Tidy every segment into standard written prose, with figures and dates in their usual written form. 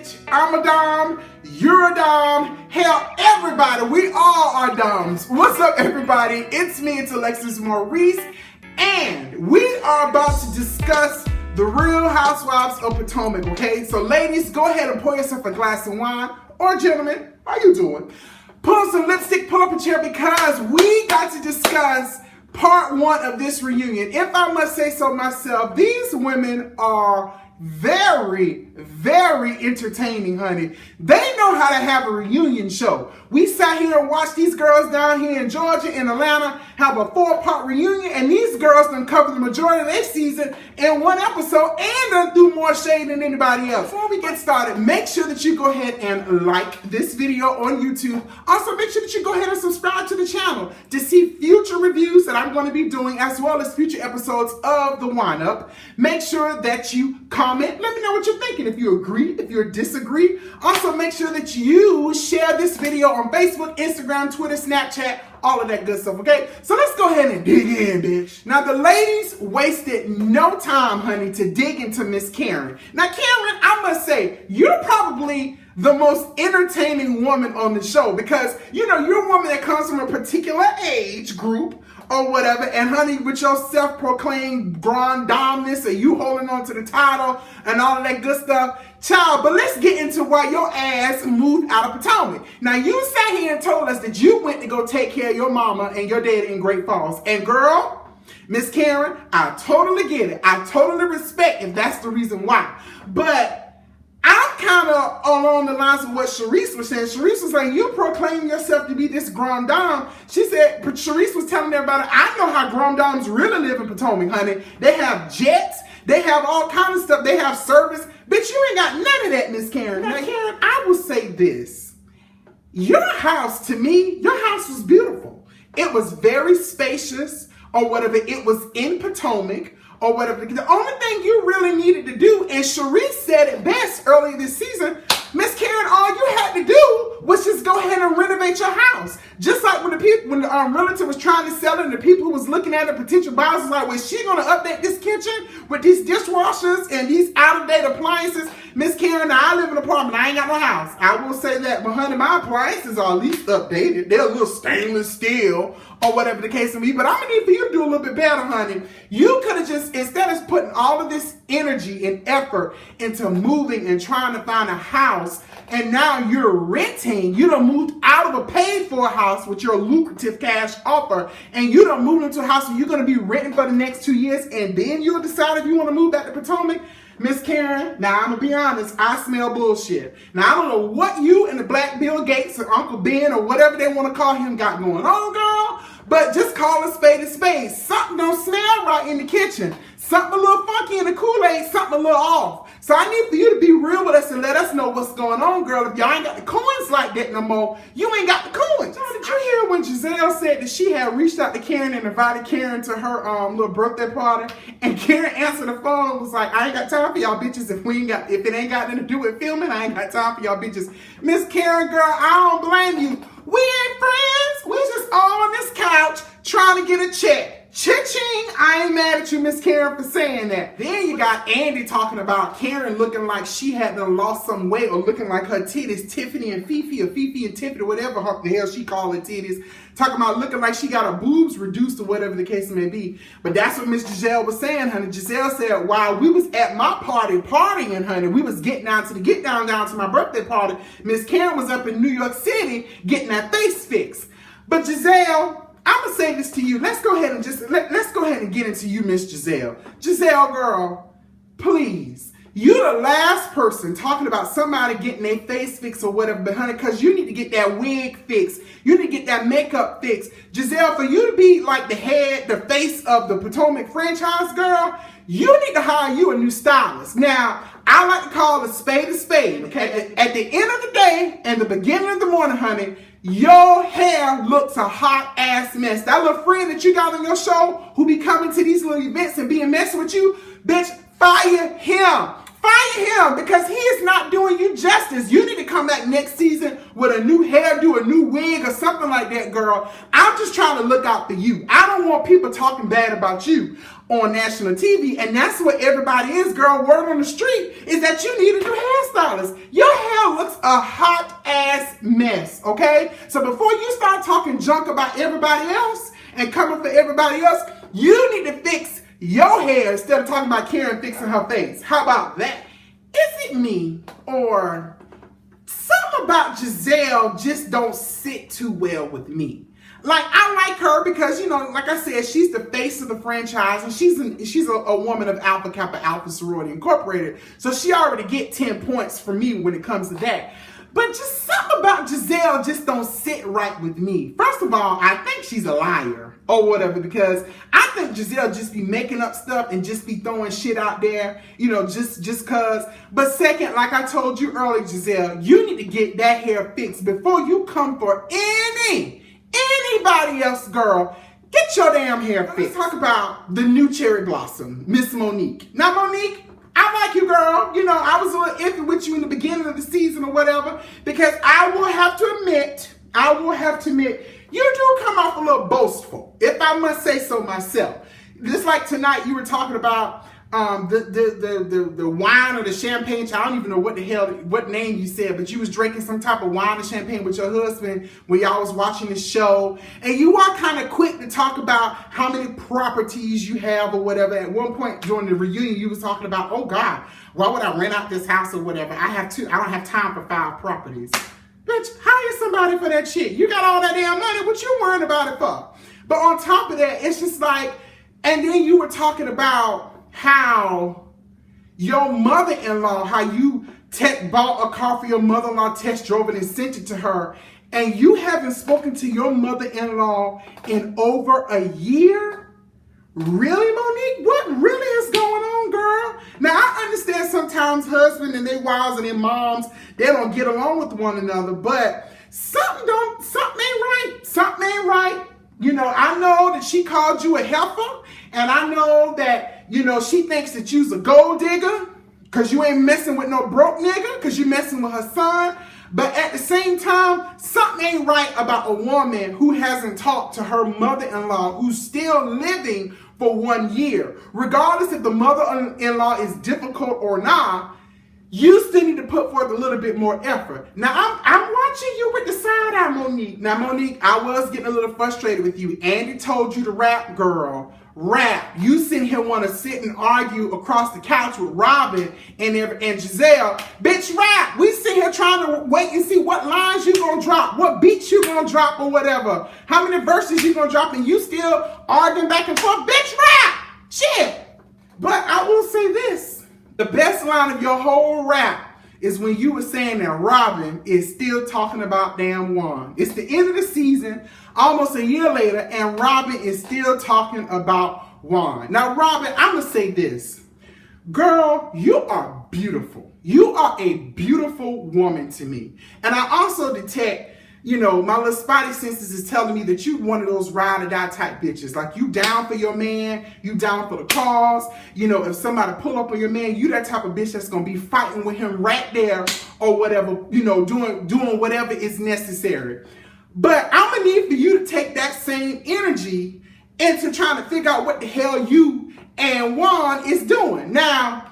bitch. I'm a dom. You're a dom. Hell, everybody. We all are doms. What's up, everybody? It's me. It's Alexis Maurice. And we are about to discuss the Real Housewives of Potomac, okay? So, ladies, go ahead and pour yourself a glass of wine. Or, gentlemen, how you doing? Pull on some lipstick, pull up a chair, because we got to discuss part one of this reunion. If I must say so myself, these women are very, very entertaining, honey. They know how to have a reunion show. We sat here and watched these girls down here in Georgia and Atlanta have a 4-part reunion, and these girls done cover the majority of their season in one episode and done do more shade than anybody else. Before we get started, make sure that you go ahead and like this video on YouTube. Also, make sure that you go ahead and subscribe to the channel to see future reviews that I'm going to be doing, as well as future episodes of The Wine Up. Make sure that you comment. Let me know what you're thinking, if you agree, if you disagree. Also, make sure that you share this video on Facebook, Instagram, Twitter, Snapchat, all of that good stuff, okay? So let's go ahead and dig in, bitch. Now, the ladies wasted no time, honey, to dig into Miss Karen. Now, Karen, I must say, you're probably the most entertaining woman on the show, because, you know, you're a woman that comes from a particular age group or whatever, and honey, with your self-proclaimed grand domness, and you holding on to the title and all of that good stuff, child. But let's get into why your ass moved out of Potomac. Now, you sat here and told us that you went to go take care of your mama and your dad in Great Falls, and girl, Miss Karen, I totally get it. I totally respect if that's the reason why. But I'm kind of along the lines of what Charrisse was saying. Charrisse was like, you proclaim yourself to be this grand dame. She said, but Charrisse was telling everybody, I know how grand dames really live in Potomac, honey. They have jets. They have all kinds of stuff. They have service. Bitch, you ain't got none of that, Miss Karen. Now, Karen, I will say this. Your house, to me, your house was beautiful. It was very spacious, or whatever. It was in Potomac, or whatever. The only thing you really needed to do, and Charrisse said it best earlier this season, Miss Karen, all you had to do was just go ahead and renovate your house. Just like when the realtor was trying to sell it, and the people who was looking at it, potential buyers, was like, was she going to update this kitchen with these dishwashers and these out-of-date appliances? Miss Karen, now I live in an apartment. I ain't got no house. I will say that, but honey, my appliances are at least updated. They're a little stainless steel or whatever the case may be, but I'm going to need for you to do a little bit better, honey. You could have just, instead of putting all of this energy and effort into moving and trying to find a house, and now you're renting, you done moved out of a paid-for house with your lucrative cash offer, and you done moved into a house where you're going to be renting for the next 2 years, and then you'll decide if you want to move back to Potomac. Miss Karen, now I'm going to be honest, I smell bullshit. Now, I don't know what you and the Black Bill Gates or Uncle Ben or whatever they want to call him got going on, girl, but just call a spade a spade. Something don't smell right in the kitchen. Something a little funky in the Kool-Aid, something a little off. So I need for you to be real with us and let us know what's going on, girl. If y'all ain't got the Cohens like that no more, you ain't got the Cohens. Did you hear when Giselle said that she had reached out to Karen and invited Karen to her little birthday party, and Karen answered the phone and was like, I ain't got time for y'all bitches if it ain't got nothing to do with filming, I ain't got time for y'all bitches. Miss Karen, girl, I don't blame you. We ain't friends. We just all on this couch trying to get a check. Cha-ching! I ain't mad at you, Miss Karen, for saying that. Then you got Andy talking about Karen looking like she had done lost some weight, or looking like her titties, Tiffany and Fifi, or Fifi and Tiffany, or whatever the hell she called her titties. Talking about looking like she got her boobs reduced, or whatever the case may be. But that's what Miss Giselle was saying, honey. Giselle said, while we was at my party partying, honey, we was getting down to my birthday party, Miss Karen was up in New York City getting that face fixed. But Giselle, I'm gonna say this to you. Let's go ahead and let's go ahead and get into you, Miss Giselle. Giselle, girl, please. You're the last person talking about somebody getting their face fixed or whatever, but honey, because you need to get that wig fixed. You need to get that makeup fixed. Giselle, for you to be like the face of the Potomac franchise, girl, you need to hire you a new stylist. Now, I like to call a spade, okay? At the end of the day and the beginning of the morning, honey, your hair looks a hot ass mess. That little friend that you got on your show who be coming to these little events and being messy with you, bitch, fire him. Fire him, because he is not doing you justice. You need to come back next season with a new hairdo, a new wig, or something like that, girl. I'm just trying to look out for you. I don't want people talking bad about you on national TV, and that's what everybody is, girl. Word on the street is that you need a new hairstylist. Your Giselle looks a hot ass mess, okay? So before you start talking junk about everybody else and coming for everybody else, you need to fix your hair instead of talking about Karen fixing her face. How about that? Is it me or something about Giselle just don't sit too well with me? Like, I like her because, you know, like I said, she's the face of the franchise, and she's a woman of Alpha Kappa Alpha Sorority Incorporated. So she already get 10 points from me when it comes to that. But just something about Giselle just don't sit right with me. First of all, I think she's a liar or whatever, because I think Giselle just be making up stuff and just be throwing shit out there, you know, just cause. But second, like I told you earlier, Giselle, you need to get that hair fixed before you come for anybody else, girl. Get your damn hair fixed. Let's talk about the new cherry blossom, Miss Monique. Now, Monique, I like you, girl. You know, I was a little iffy with you in the beginning of the season or whatever, because I will have to admit, you do come off a little boastful, if I must say so myself. Just like tonight, you were talking about the wine or the champagne. I don't even know what name you said, but you was drinking some type of wine or champagne with your husband when y'all was watching the show. And you are kind of quick to talk about how many properties you have or whatever. At one point during the reunion, you was talking about, oh God, why would I rent out this house or whatever? I don't have time for 5 properties. Bitch, hire somebody for that shit. You got all that damn money. What you worrying about it for? But on top of that, it's just like, and then you were talking about how your mother-in-law, how you bought a car for your mother-in-law, test drove it and sent it to her, and you haven't spoken to your mother-in-law in over a year? Really, Monique? What really is going on, girl? Now, I understand sometimes husbands and their wives and their moms, they don't get along with one another, but something ain't right. Something ain't right. You know, I know that she called you a heifer, and I know that, you know, she thinks that you's a gold digger because you ain't messing with no broke nigga, because you messing with her son. But at the same time, something ain't right about a woman who hasn't talked to her mother-in-law who's still living for 1 year. Regardless if the mother-in-law is difficult or not, you still need to put forth a little bit more effort. Now, I'm watching you with the side eye, Monique. Now, Monique, I was getting a little frustrated with you. Andy told you to rap, girl. Rap. You sitting here want to sit and argue across the couch with Robyn and Giselle. Bitch, rap. We sit here trying to wait and see what lines you gonna drop, what beats you gonna drop or whatever. How many verses you gonna drop, and you still arguing back and forth. Bitch, rap. Shit. But I will say this. The best line of your whole rap is when you were saying that Robyn is still talking about damn Juan. It's the end of the season, almost a year later, and Robyn is still talking about Juan. Now, Robyn, I'm going to say this. Girl, you are beautiful. You are a beautiful woman to me. And I also detect, you know, my little spidey senses is telling me that you one of those ride or die type bitches. Like, you down for your man, you down for the cause. You know, if somebody pull up on your man, you that type of bitch that's gonna be fighting with him right there or whatever, you know, doing whatever is necessary. But I'm gonna need for you to take that same energy into trying to figure out what the hell you and Juan is doing. Now,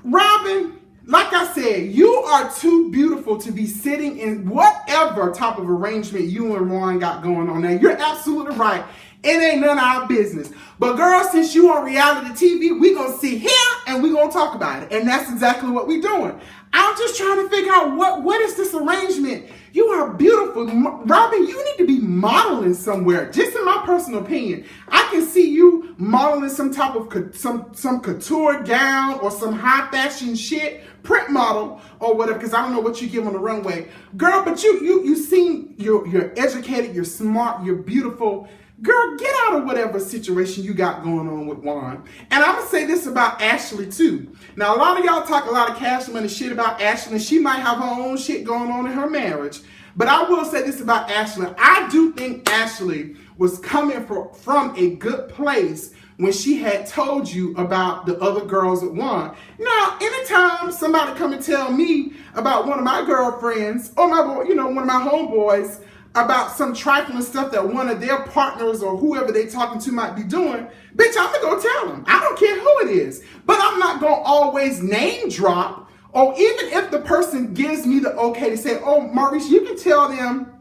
Robyn, like I said, you are too beautiful to be sitting in whatever type of arrangement you and Juan got going on. Now, you're absolutely right. It ain't none of our business. But girl, since you on reality TV, we gonna sit here and we gonna talk about it. And that's exactly what we doing. I'm just trying to figure out what is this arrangement. You are beautiful. Robyn, you need to be modeling somewhere. Just in my personal opinion, I can see you modeling some type of some couture gown or some high fashion shit, print model or whatever, because I don't know what you give on the runway. Girl, but you seem, you're educated, you're smart, you're beautiful. Girl, get out of whatever situation you got going on with Juan. And I'm going to say this about Ashley, too. Now, a lot of y'all talk a lot of cash money shit about Ashley, and she might have her own shit going on in her marriage. But I will say this about Ashley. I do think Ashley was coming from a good place when she had told you about the other girls at Juan. Now, anytime somebody come and tell me about one of my girlfriends or my boy, you know, one of my homeboys, about some trifling stuff that one of their partners or whoever they talking to might be doing, bitch, I'm gonna go tell them. I don't care who it is. But I'm not gonna always name drop Or even if the person gives me the okay to say, oh, Maurice, you can tell them,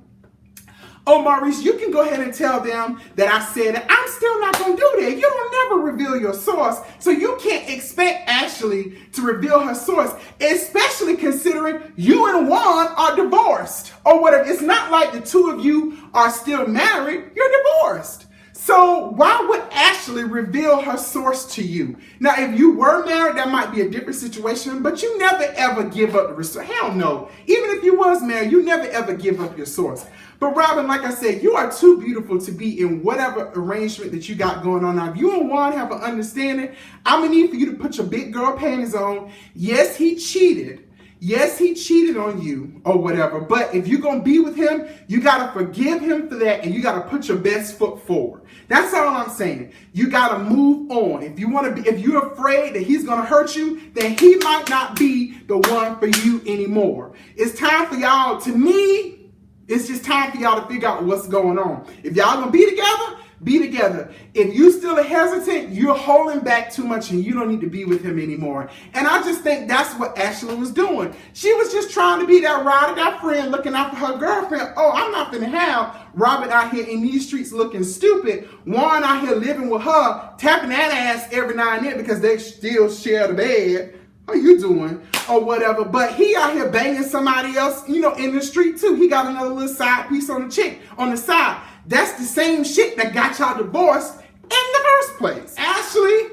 oh, Maurice, you can go ahead and tell them that I said it. I'm still not going to do that. You don't never reveal your source. So you can't expect Ashley to reveal her source, especially considering you and Juan are divorced or whatever. It's not like the two of you are still married. You're divorced. So why would Ashley reveal her source to you? Now, if you were married, that might be a different situation, but you never ever give up the source. Hell no. Even if you was married, you never ever give up your source. But Robyn, like I said, you are too beautiful to be in whatever arrangement that you got going on. Now, if you and Juan have an understanding, I'm going to need for you to put your big girl panties on. Yes, he cheated. Yes, he cheated on you or whatever. But if you're going to be with him, you got to forgive him for that. And you got to put your best foot forward. That's all I'm saying. You got to move on. If you want to be, if you're afraid that he's going to hurt you, then he might not be the one for you anymore. It's time for y'all, to me, it's just time for y'all to figure out what's going on. If y'all going to be together, be together. If you still are hesitant, you're holding back too much and you don't need to be with him anymore. And I just think that's what Ashley was doing. She was just trying to be that ride or that friend looking out for her girlfriend. Oh, I'm not going to have Robyn out here in these streets looking stupid. Juan out here living with her, tapping that ass every now and then because they still share the bed. How you doing? Or whatever. But he out here banging somebody else, you know, in the street too. He got another little side piece on the chick on the side. That's the same shit that got y'all divorced in the first place. Ashley,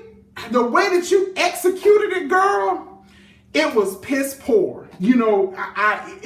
the way that you executed it, girl, it was piss poor. You know,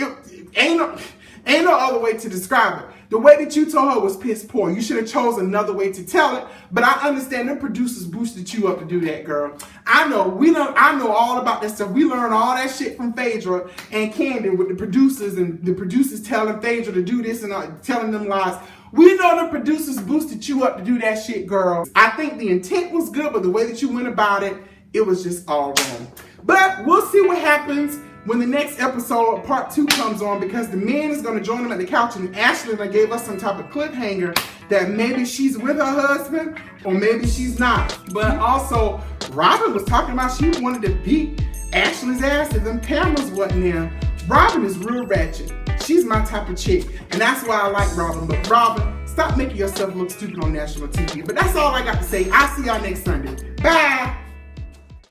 it ain't no other way to describe it. The way that you told her was piss poor. You should have chose another way to tell it. But I understand the producers boosted you up to do that, girl. I know all about that stuff. We learned all that shit from Phaedra and Candy with the producers and the producers telling Phaedra to do this and telling them lies. We know the producers boosted you up to do that shit, girl. I think the intent was good, but the way that you went about it, it was just all wrong. But we'll see what happens when the next episode, part 2, comes on, because the man is going to join them at the couch, and Ashley gave us some type of cliffhanger that maybe she's with her husband or maybe she's not. But also, Robyn was talking about she wanted to beat Ashley's ass if them cameras wasn't there. Robyn is real ratchet. She's my type of chick, and that's why I like Robyn. But Robyn, stop making yourself look stupid on national TV. But that's all I got to say. I'll see y'all next Sunday. Bye.